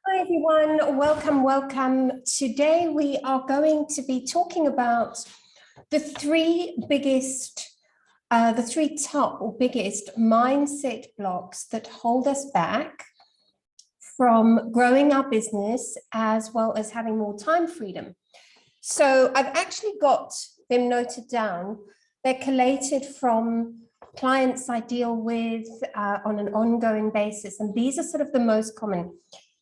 Hi everyone, welcome. Today we are going to be talking about the three top or biggest mindset blocks that hold us back from growing our business as well as having more time freedom. So I've actually got them noted down. They're collated from clients I deal with on an ongoing basis, and these are sort of the most common.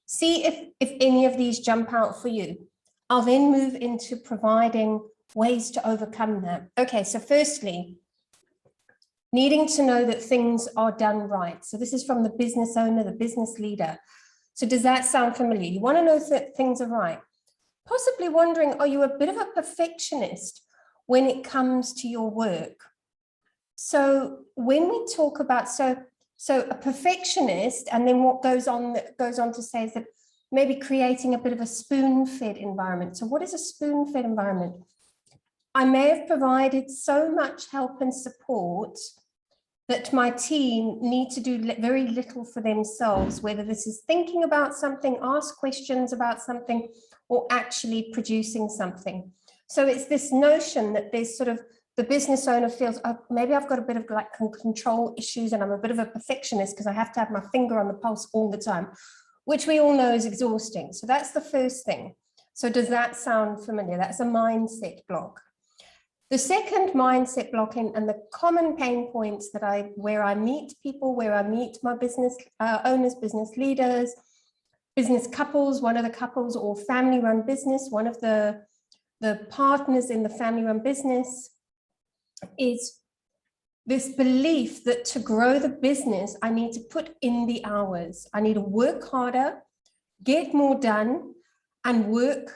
See if any of these jump out for you. I'll then move into providing ways to overcome that. Okay, so firstly, needing to know that things are done right. So this is from the business owner, the business leader. So does that sound familiar? You want to know that things are right. Possibly wondering, are you a bit of a perfectionist when it comes to your work? So when we talk about, so a perfectionist, and then what goes on to say is that maybe creating a bit of a spoon-fed environment. So what is a spoon-fed environment? I may have provided so much help and support that my team need to do very little for themselves, whether this is thinking about something, ask questions about something, or actually producing something. So it's this notion that there's sort of, the business owner feels, oh, maybe I've got a bit of like control issues and I'm a bit of a perfectionist because I have to have my finger on the pulse all the time, which we all know is exhausting. So that's the first thing. So does that sound familiar? That's a mindset block. The second mindset block and the common pain points that where I meet people, where I meet my business owners, business leaders, business couples, one of the couples or family run business, one of the partners in the family run business, is this belief that to grow the business, I need to put in the hours. I need to work harder, get more done, and working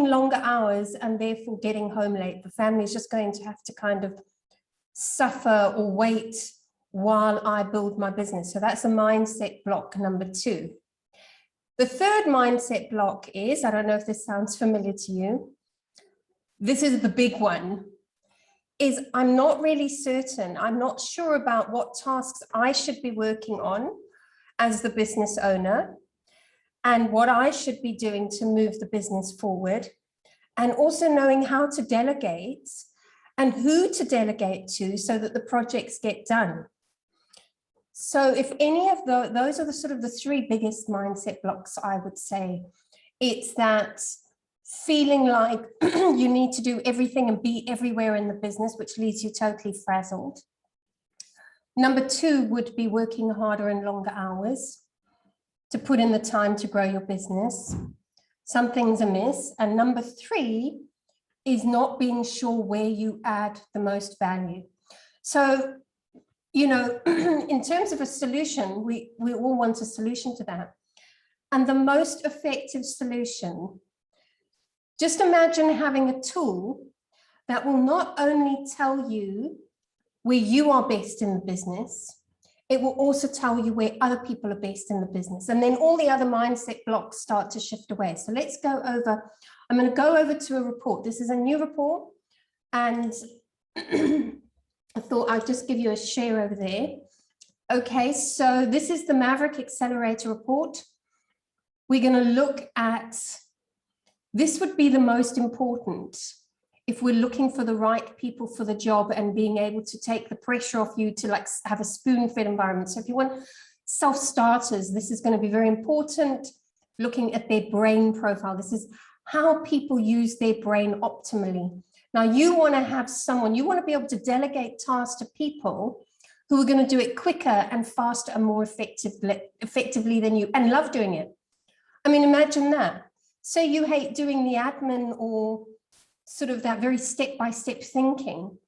longer hours and therefore getting home late. The family is just going to have to kind of suffer or wait while I build my business. So that's a mindset block number 2. The third mindset block is, I don't know if this sounds familiar to you, this is the big one, is I'm not really certain, I'm not sure about what tasks I should be working on as the business owner and what I should be doing to move the business forward, and also knowing how to delegate and who to delegate to so that the projects get done. So if any of those are the sort of the 3 biggest mindset blocks, I would say. It's that feeling like you need to do everything and be everywhere in the business, which leaves you totally frazzled. Number 2 would be working harder and longer hours to put in the time to grow your business. Something's amiss. And number 3 is not being sure where you add the most value. So, you know, in terms of a solution, we all want a solution to that. And the most effective solution, just imagine having a tool that will not only tell you where you are best in the business, it will also tell you where other people are best in the business. And then all the other mindset blocks start to shift away. So let's go over, I'm going to go over to a report. This is a new report. And I thought I'd just give you a share over there. Okay, so this is the Maverick Accelerator report. We're going to look at, this would be the most important if we're looking for the right people for the job and being able to take the pressure off you to like have a spoon-fed environment. So if you want self-starters, this is going to be very important, looking at their brain profile. This is how people use their brain optimally. Now you want to have someone, you want to be able to delegate tasks to people who are going to do it quicker and faster and more effectively than you, and love doing it. I mean, imagine that. So you hate doing the admin or sort of that very step-by-step thinking.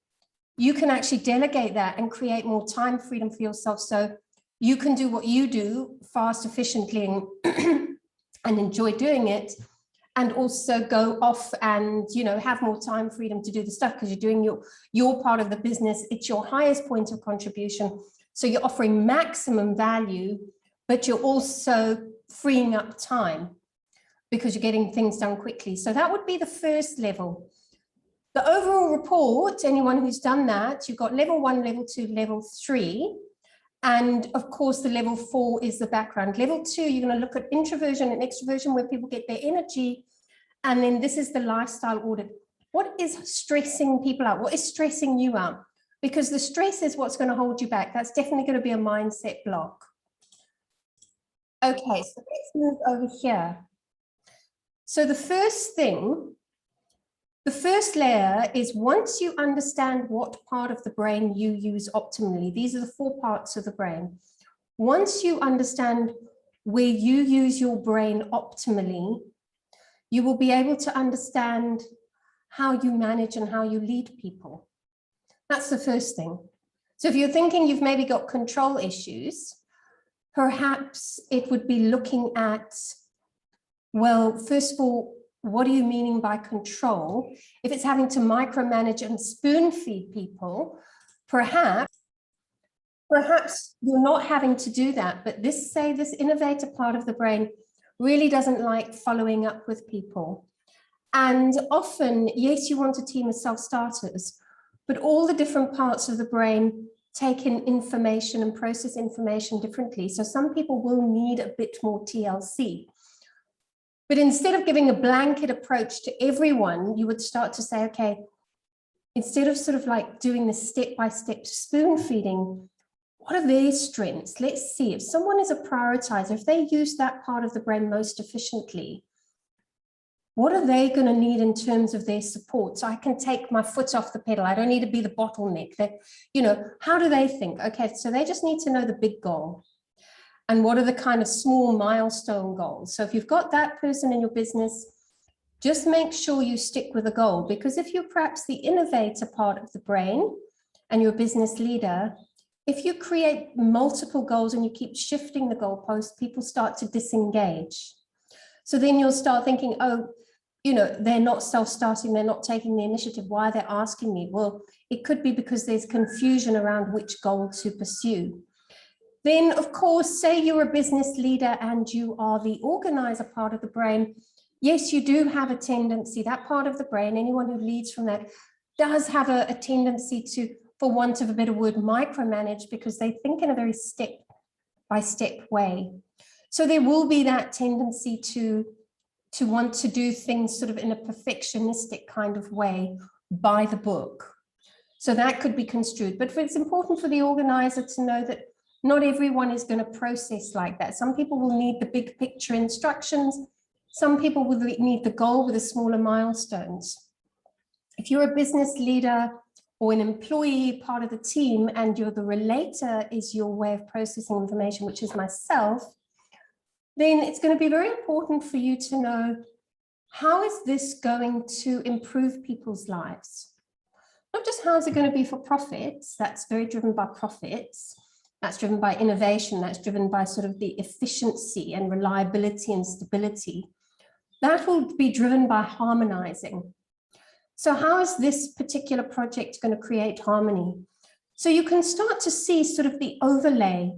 You can actually delegate that and create more time freedom for yourself. So you can do what you do fast, efficiently, and enjoy doing it, and also go off and, you know, have more time freedom to do the stuff because you're doing your part of the business. It's your highest point of contribution. So you're offering maximum value, but you're also freeing up time because you're getting things done quickly. So that would be the first level. The overall report, anyone who's done that, you've got level 1, level 2, level 3. And of course, the level 4 is the background. Level 2, you're going to look at introversion and extroversion, where people get their energy. And then this is the lifestyle audit. What is stressing people out? What is stressing you out? Because the stress is what's going to hold you back. That's definitely going to be a mindset block. Okay, so let's move over here. So the first thing, the first layer is, once you understand what part of the brain you use optimally, these are the 4 parts of the brain. Once you understand where you use your brain optimally, you will be able to understand how you manage and how you lead people. That's the first thing. So if you're thinking you've maybe got control issues, perhaps it would be looking at, well, first of all, what are you meaning by control? If it's having to micromanage and spoon feed people, perhaps you're not having to do that, but this innovator part of the brain really doesn't like following up with people. And often, yes, you want a team of self-starters, but all the different parts of the brain take in information and process information differently. So some people will need a bit more TLC. But instead of giving a blanket approach to everyone, you would start to say, okay, instead of sort of like doing the step-by-step spoon feeding, what are their strengths? Let's see, if someone is a prioritizer, if they use that part of the brain most efficiently, what are they going to need in terms of their support? So I can take my foot off the pedal. I don't need to be the bottleneck. How do they think? Okay, so they just need to know the big goal. And what are the kind of small milestone goals? So if you've got that person in your business, just make sure you stick with the goal, because if you're perhaps the innovator part of the brain and you're a business leader, if you create multiple goals and you keep shifting the goalposts, people start to disengage. So then you'll start thinking, oh, they're not self-starting, they're not taking the initiative. Why are they asking me? Well, it could be because there's confusion around which goal to pursue. Then, of course, say you're a business leader and you are the organizer part of the brain. Yes, you do have a tendency, that part of the brain, anyone who leads from that does have a tendency to, for want of a better word, micromanage, because they think in a very step-by-step way. So there will be that tendency to want to do things sort of in a perfectionistic kind of way, by the book. So that could be construed. But it's important for the organizer to know that not everyone is going to process like that. Some people will need the big picture instructions. Some people will need the goal with the smaller milestones. If you're a business leader or an employee part of the team and you're the relator is your way of processing information, which is myself, then it's going to be very important for you to know, how is this going to improve people's lives? Not just how is it going to be for profits, that's very driven by profits, that's driven by innovation, that's driven by sort of the efficiency and reliability and stability. That will be driven by harmonizing. So how is this particular project going to create harmony? So you can start to see sort of the overlay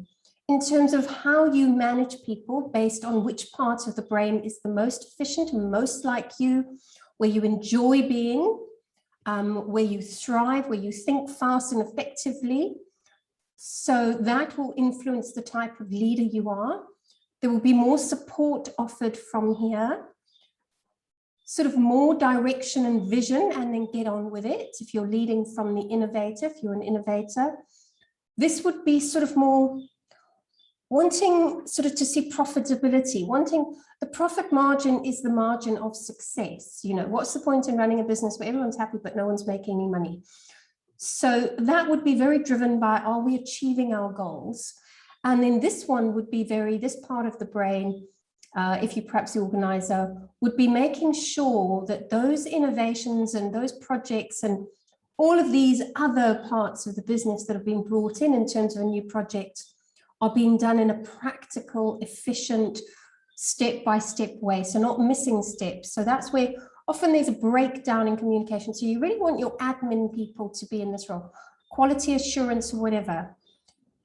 in terms of how you manage people based on which part of the brain is the most efficient and most like you, where you enjoy being, where you thrive, where you think fast and effectively. So that will influence the type of leader you are. There will be more support offered from here, sort of more direction and vision, and then get on with it. If you're leading from the innovator, if you're an innovator, this would be sort of more wanting sort of to see profitability, wanting the profit margin is the margin of success. What's the point in running a business where everyone's happy but no one's making any money? So that would be very driven by, are we achieving our goals? And then this one would be this part of the brain, if you perhaps the organizer, would be making sure that those innovations and those projects and all of these other parts of the business that have been brought in terms of a new project are being done in a practical, efficient, step-by-step way. So not missing steps. So that's where often there's a breakdown in communication. So you really want your admin people to be in this role, quality assurance or whatever.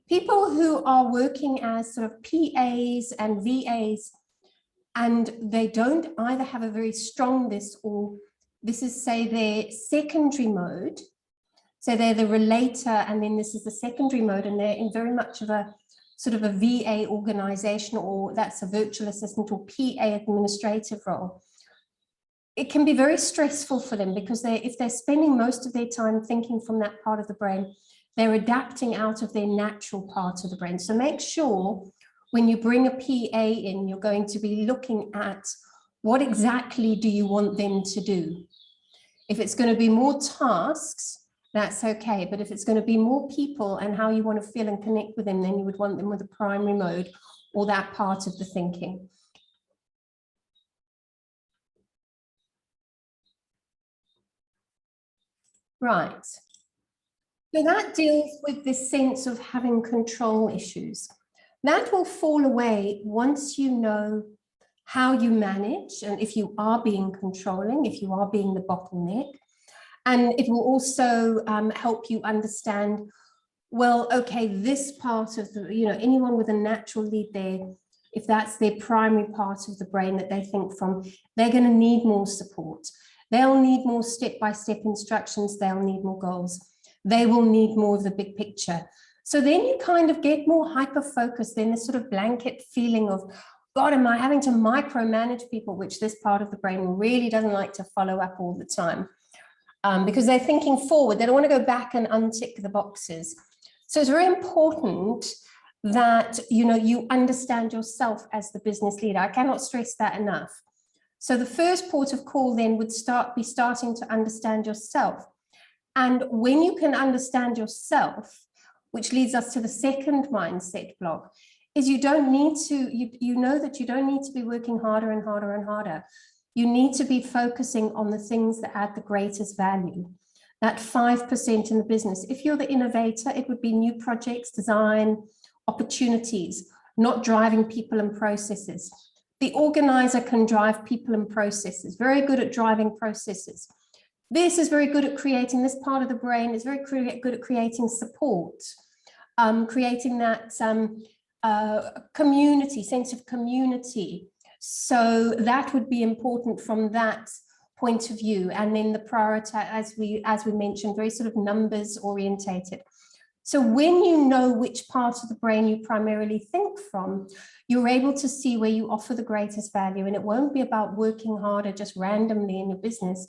People who are working as sort of PAs and VAs, and they don't either have a very strong or this is, say, their secondary mode. So they're the relator, and then this is the secondary mode, and they're in very much of a sort of a VA organization, or that's a virtual assistant or PA administrative role. It can be very stressful for them because if they're spending most of their time thinking from that part of the brain, they're adapting out of their natural part of the brain. So make sure when you bring a PA in, you're going to be looking at what exactly do you want them to do. If it's going to be more tasks, that's okay. But if it's going to be more people and how you want to feel and connect with them, then you would want them with a primary mode or that part of the thinking. Right. So that deals with this sense of having control issues. That will fall away once you know how you manage, and if you are being controlling, if you are being the bottleneck. And it will also help you understand, well, okay, this part of the, anyone with a natural lead there, if that's their primary part of the brain that they think from, they're going to need more support. They'll need more step-by-step instructions. They'll need more goals. They will need more of the big picture. So then you kind of get more hyper-focused, then this sort of blanket feeling of, God, am I having to micromanage people, which this part of the brain really doesn't like to follow up all the time. Because they're thinking forward. They don't want to go back and untick the boxes. So it's very important that, you understand yourself as the business leader. I cannot stress that enough. So the first port of call then would be starting to understand yourself. And when you can understand yourself, which leads us to the second mindset block, is you don't need to, you know that you don't need to be working harder and harder and harder. You need to be focusing on the things that add the greatest value, that 5% in the business. If you're the innovator, it would be new projects, design, opportunities, not driving people and processes. The organizer can drive people and processes, very good at driving processes. This is very good at creating, this part of the brain is very good at creating support, creating that community, sense of community. So that would be important from that point of view. And then the prioritize, as we mentioned, very sort of numbers orientated. So when you know which part of the brain you primarily think from, you're able to see where you offer the greatest value. And it won't be about working harder just randomly in your business.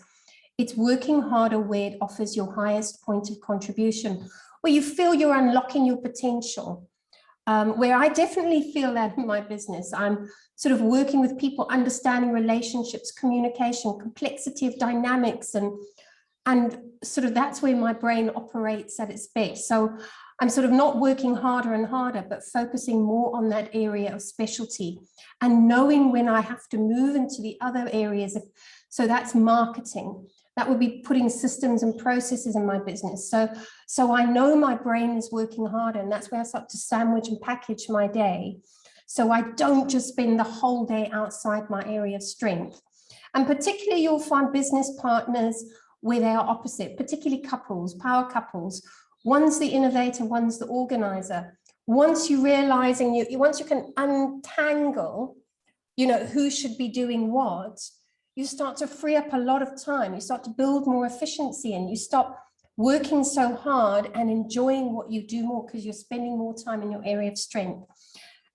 It's working harder where it offers your highest point of contribution, where you feel you're unlocking your potential. Where I definitely feel that in my business, I'm sort of working with people, understanding relationships, communication, complexity of dynamics, and sort of that's where my brain operates at its best. So I'm sort of not working harder and harder, but focusing more on that area of specialty and knowing when I have to move into the other areas. So that's marketing. That would be putting systems and processes in my business. So I know my brain is working harder, and that's where I start to sandwich and package my day. So I don't just spend the whole day outside my area of strength. And particularly you'll find business partners where they are opposite, particularly couples, power couples. One's the innovator, one's the organizer. Once you realizing once you can untangle, who should be doing what, you start to free up a lot of time. You start to build more efficiency, and you stop working so hard and enjoying what you do more because you're spending more time in your area of strength.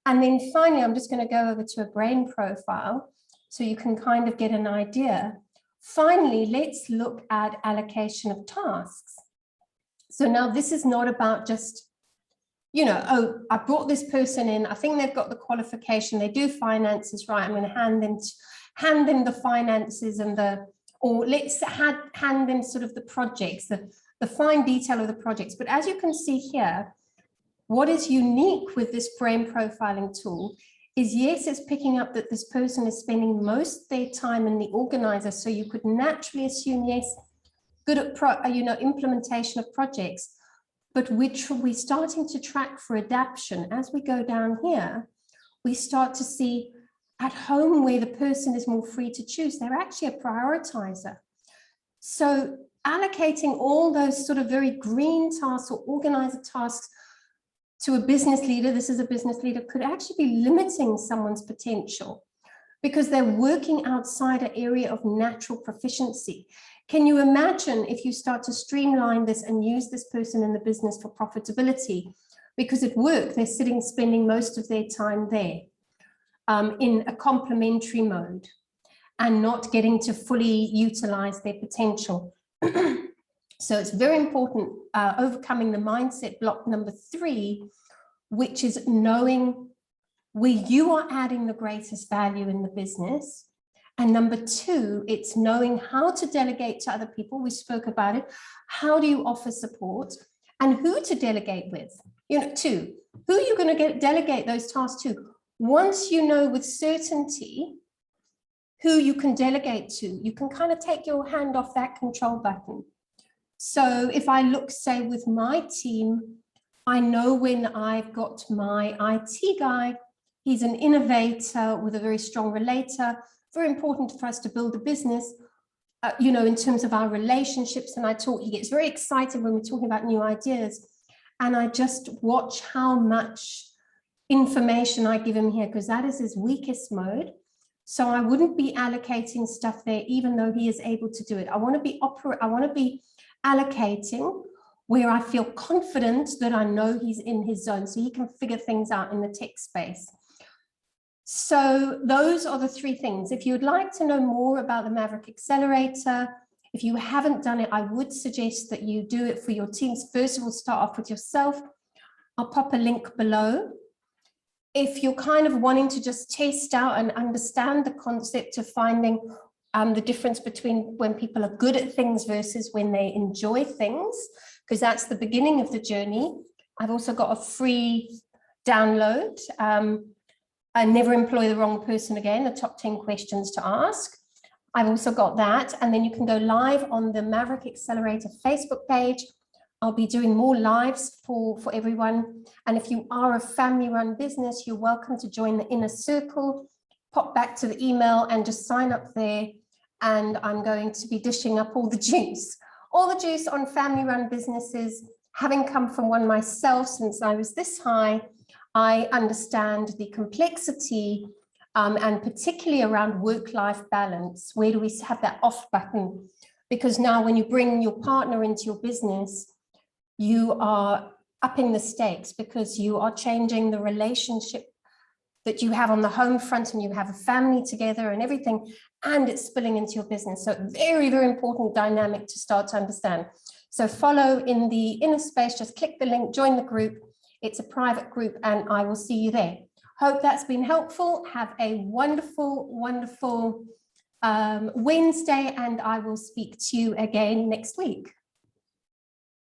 And then finally, I'm just going to go over to a brain profile so you can kind of get an idea. Finally, let's look at allocation of tasks. So now this is not about just, oh, I brought this person in. I think they've got the qualification. They do finances, right? I'm going to hand them the finances or let's hand them sort of the projects, the fine detail of the projects. But as you can see here, what is unique with this brain profiling tool is, yes, it's picking up that this person is spending most of their time in the organizer. So you could naturally assume, yes, good at implementation of projects, but we're starting to track for adaptation. As we go down here, we start to see at home where the person is more free to choose, they're actually a prioritizer. So allocating all those sort of very green tasks or organizer tasks to a business leader, this is a business leader, could actually be limiting someone's potential because they're working outside an area of natural proficiency. Can you imagine if you start to streamline this and use this person in the business for profitability? Because at work, they're spending most of their time there in a complementary mode and not getting to fully utilize their potential. So it's very important, overcoming the mindset block number 3, which is knowing where you are adding the greatest value in the business. And number 2, it's knowing how to delegate to other people. We spoke about it. How do you offer support and who to delegate with? 2, who are you going to delegate those tasks to? Once you know with certainty who you can delegate to, you can kind of take your hand off that control button. So if I look, say, with my team, I know when I've got my IT guy, he's an innovator with a very strong relator, very important for us to build a business, in terms of our relationships. And he gets very excited when we're talking about new ideas. And I just watch how much information I give him here, because that is his weakest mode. So I wouldn't be allocating stuff there, even though he is able to do it. I want to be allocating where I feel confident that I know he's in his zone, so he can figure things out in the tech space. So those are the 3 things. If you would like to know more about the Maverick Accelerator, if you haven't done it, I would suggest that you do it for your teams. First of all, start off with yourself. I'll pop a link below. If you're kind of wanting to just test out and understand the concept of finding the difference between when people are good at things versus when they enjoy things, because that's the beginning of the journey, I've also got a free download. I never employ the wrong person again, the top 10 questions to ask. I've also got that. And then you can go live on the Maverick Accelerator Facebook page. I'll be doing more lives for everyone. And if you are a family-run business, you're welcome to join the inner circle, pop back to the email and just sign up there. And I'm going to be dishing up all the juice on family-run businesses. Having come from one myself since I was this high, I understand the complexity and particularly around work-life balance. Where do we have that off button? Because now when you bring your partner into your business, you are upping the stakes because you are changing the relationship that you have on the home front, and you have a family together and everything, and it's spilling into your business. So very, very important dynamic to start to understand. So follow in the inner space, just click the link, join the group. It's a private group and I will see you there. Hope that's been helpful. Have a wonderful, wonderful Wednesday, and I will speak to you again next week.